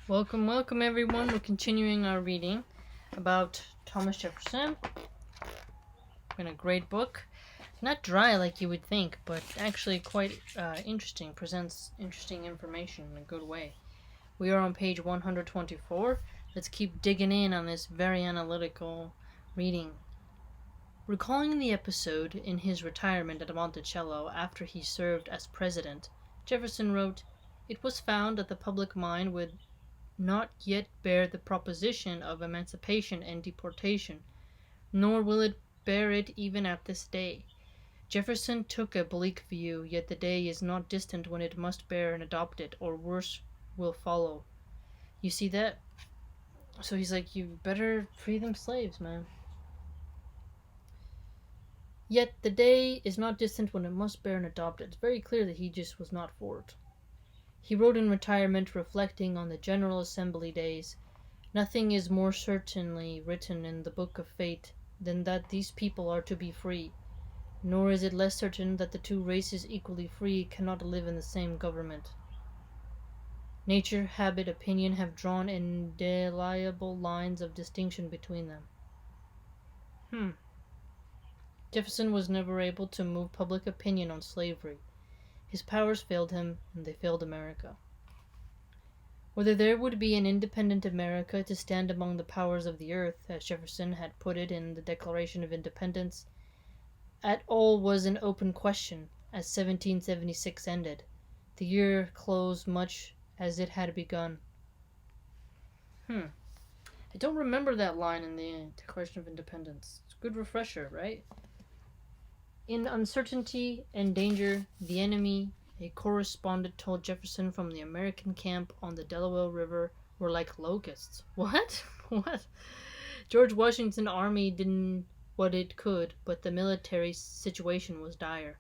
Welcome everyone. We're continuing our reading about Thomas Jefferson. In a great book. Not dry like you would think, but actually quite interesting. Presents interesting information in a good way. We are on page 124. Let's keep digging in on this very analytical reading. Recalling the episode in his retirement at Monticello after he served as president, Jefferson wrote, "It was found that the public mind would not yet bear the proposition of emancipation and deportation, nor will it bear it even at this day. Jefferson took a bleak view, yet the day is not distant when it must bear and adopt it, or worse will follow." You see that? So he's like, you better free them slaves, man. Yet the day is not distant when it must bear and adopt it. It's very clear that he just was not for it. He wrote in retirement, reflecting on the General Assembly days, "Nothing is more certainly written in the book of fate than that these people are to be free, nor is it less certain that the two races equally free cannot live in the same government. Nature, habit, opinion have drawn indelible lines of distinction between them." Jefferson was never able to move public opinion on slavery. His powers failed him, and they failed America. Whether there would be an independent America to stand among the powers of the earth, as Jefferson had put it in the Declaration of Independence, at all was an open question, as 1776 ended. The year closed much as it had begun. I don't remember that line in the Declaration of Independence. It's a good refresher, right? In uncertainty and danger, the enemy, a correspondent told Jefferson from the American camp on the Delaware River, were like locusts. What? What? George Washington's army did what it could, but the military situation was dire.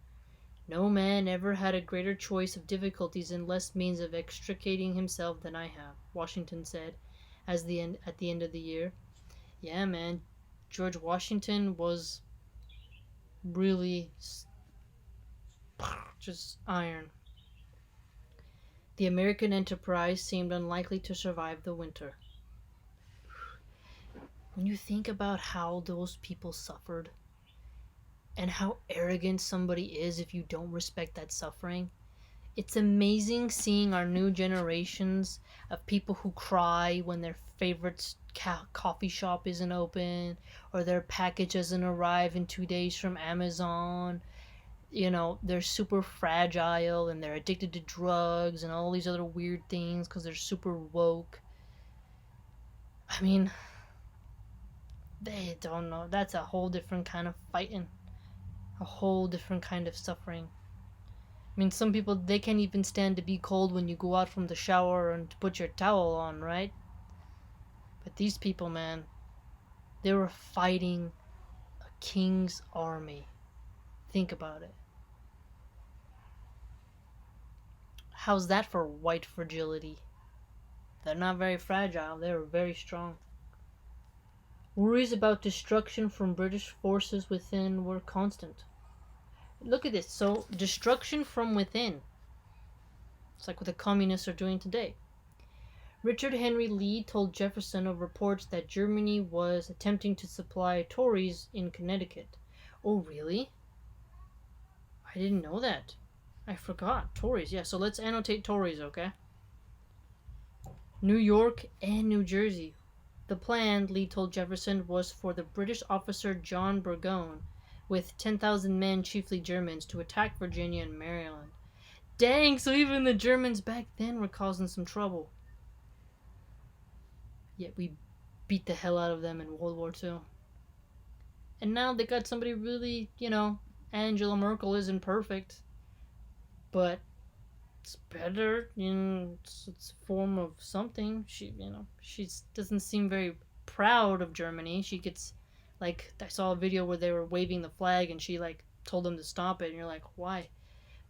"No man ever had a greater choice of difficulties and less means of extricating himself than I have," Washington said at the end of the year. Yeah, man, George Washington was really just iron. The American enterprise seemed unlikely to survive the winter. When you think about how those people suffered and how arrogant somebody is if you don't respect that suffering, it's amazing seeing our new generations of people who cry when their favorite coffee shop isn't open, or their package doesn't arrive in 2 days from Amazon. They're super fragile and they're addicted to drugs and all these other weird things because they're super woke. I mean, they don't know. That's a whole different kind of fighting, a whole different kind of suffering. I mean, some people, they can't even stand to be cold when you go out from the shower and to put your towel on, right? But these people, man, they were fighting a king's army. Think about it. How's that for white fragility? They're not very fragile, they're very strong. Worries about destruction from British forces within were constant. Look at this. So, destruction from within. It's like what the communists are doing today. Richard Henry Lee told Jefferson of reports that Germany was attempting to supply Tories in Connecticut. Oh, really? I didn't know that. I forgot. Tories, yeah. So let's annotate Tories, okay? New York and New Jersey. The plan, Lee told Jefferson, was for the British officer John Burgoyne, with 10,000 men, chiefly Germans, to attack Virginia and Maryland. Dang, so even the Germans back then were causing some trouble. Yet we beat the hell out of them in World War II. And now they got somebody really, Angela Merkel isn't perfect, but it's better. It's a form of something. She doesn't seem very proud of Germany. She gets, I saw a video where they were waving the flag and she, told them to stop it. And you're like, why?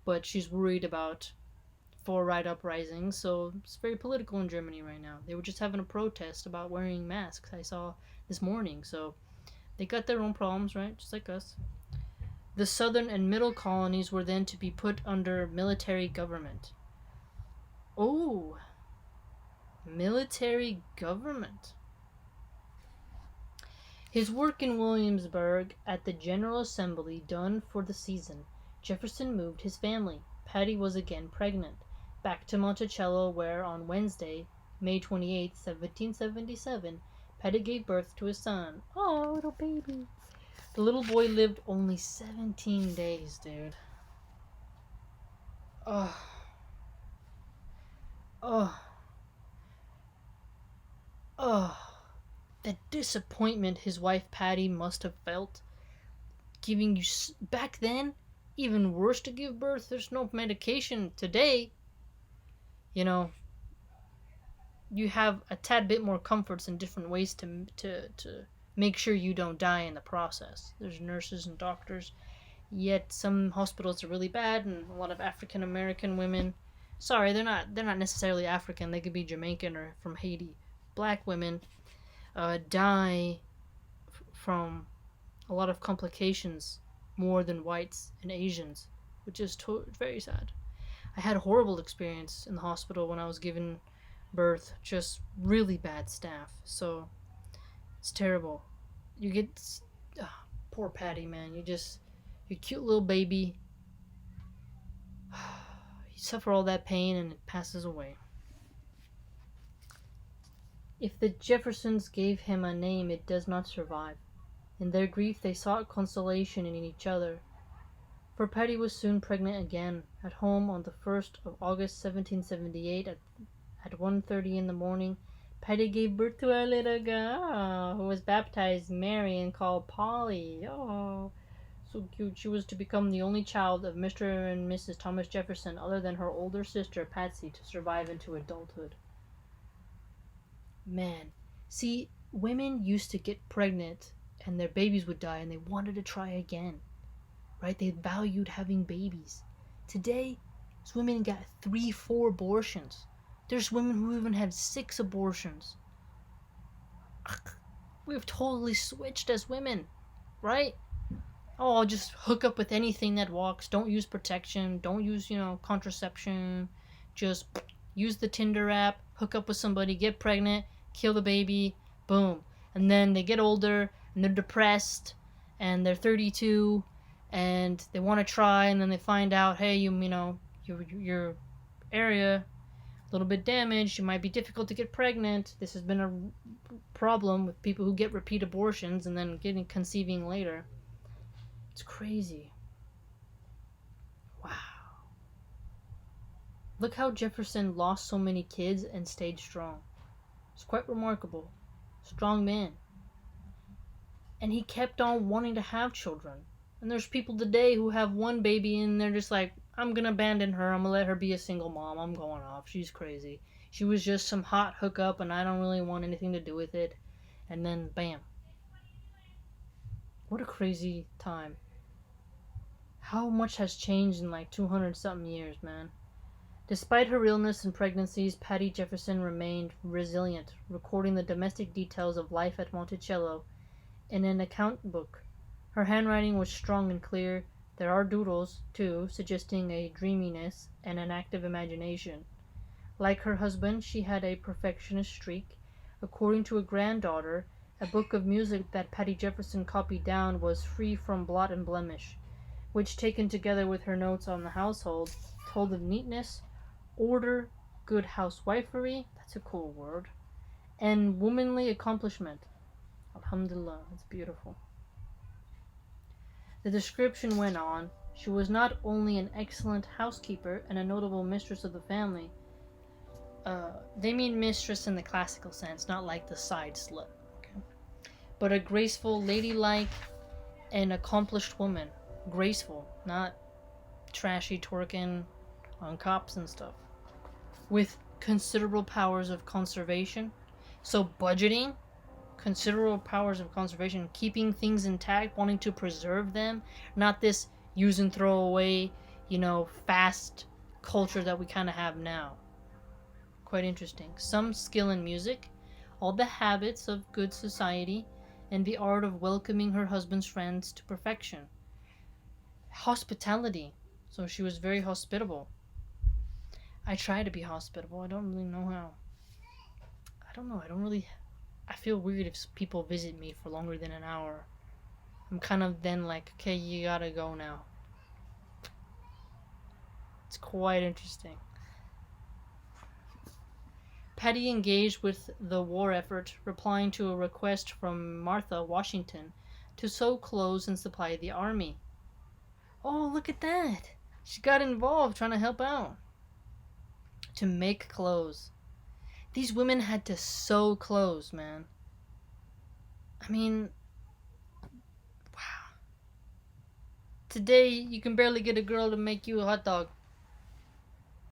But she's worried about far-right uprisings, so it's very political in Germany right now. They were just having a protest about wearing masks, I saw this morning. So they got their own problems, right? Just like us. The southern and middle colonies were then to be put under military government. Oh, Military government. His work in Williamsburg at the General Assembly done for the season, Jefferson moved his family. Patty was again pregnant. Back to Monticello, where on Wednesday, May 28, 1777, Patty gave birth to a son. Oh, little baby. The little boy lived only 17 days, dude. Oh. Oh. Oh. The disappointment his wife Patty must have felt. Giving you. Back then, even worse to give birth. There's no medication. Today, you know, you have a tad bit more comforts and different ways to make sure you don't die in the process. There's nurses and doctors. Yet some hospitals are really bad, and a lot of African American women. Sorry, they're not necessarily African. They could be Jamaican or from Haiti. Black women die from a lot of complications more than whites and Asians, which is very sad. I had a horrible experience in the hospital when I was given birth. Just really bad staff. So it's terrible. You get poor Patty, man. Your cute little baby. You suffer all that pain and it passes away. If the Jeffersons gave him a name, it does not survive. In their grief, they sought consolation in each other. For Patty was soon pregnant again. At home on the 1st of August, 1778, at 1:30 in the morning, Patty gave birth to a little girl who was baptized Mary and called Polly. Oh, so cute. She was to become the only child of Mr. and Mrs. Thomas Jefferson, other than her older sister Patsy, to survive into adulthood. Man, see, women used to get pregnant and their babies would die and they wanted to try again, right? They valued having babies. Today, these women got 3, 4 abortions. There's women who even have 6 abortions. We've totally switched as women, right? Oh, I'll just hook up with anything that walks. Don't use protection. Don't use, contraception. Just use the Tinder app, hook up with somebody, get pregnant, kill the baby, boom. And then they get older and they're depressed and they're 32 and they want to try, and then they find out, hey, your area a little bit damaged, it might be difficult to get pregnant. This has been a problem with people who get repeat abortions and then conceiving later. It's crazy. Wow. Look how Jefferson lost so many kids and stayed strong. It's quite remarkable. Strong man. And he kept on wanting to have children. And there's people today who have one baby and they're just like, I'm gonna abandon her, I'm gonna let her be a single mom, I'm going off, she's crazy. She was just some hot hookup and I don't really want anything to do with it. And then bam. What a crazy time. How much has changed in like 200 something years, man. Despite her illness and pregnancies, Patty Jefferson remained resilient, recording the domestic details of life at Monticello in an account book. Her handwriting was strong and clear. There are doodles, too, suggesting a dreaminess and an active imagination. Like her husband, she had a perfectionist streak. According to a granddaughter, a book of music that Patty Jefferson copied down was free from blot and blemish, which, taken together with her notes on the household, told of neatness, order, good housewifery, that's a cool word, and womanly accomplishment. Alhamdulillah, it's beautiful. The description went on. She was not only an excellent housekeeper and a notable mistress of the family. They mean mistress in the classical sense, not like the side slut. Okay? But a graceful, ladylike, and accomplished woman. Graceful, not trashy twerking on cops and stuff. With considerable powers of conservation. So budgeting, considerable powers of conservation, keeping things intact, wanting to preserve them, not this use and throw away, fast culture that we kind of have now. Quite interesting. Some skill in music, all the habits of good society, and the art of welcoming her husband's friends to perfection. Hospitality. So she was very hospitable. I try to be hospitable. I don't really know how. don't know. I feel weird if people visit me for longer than an hour. I'm kind of then like, okay, you gotta go now. It's quite interesting. Patty engaged with the war effort, replying to a request from Martha Washington to sew clothes and supply the army. Oh, look at that! She got involved trying to help out. To make clothes. These women had to sew clothes, man. I mean, wow. Today, you can barely get a girl to make you a hot dog.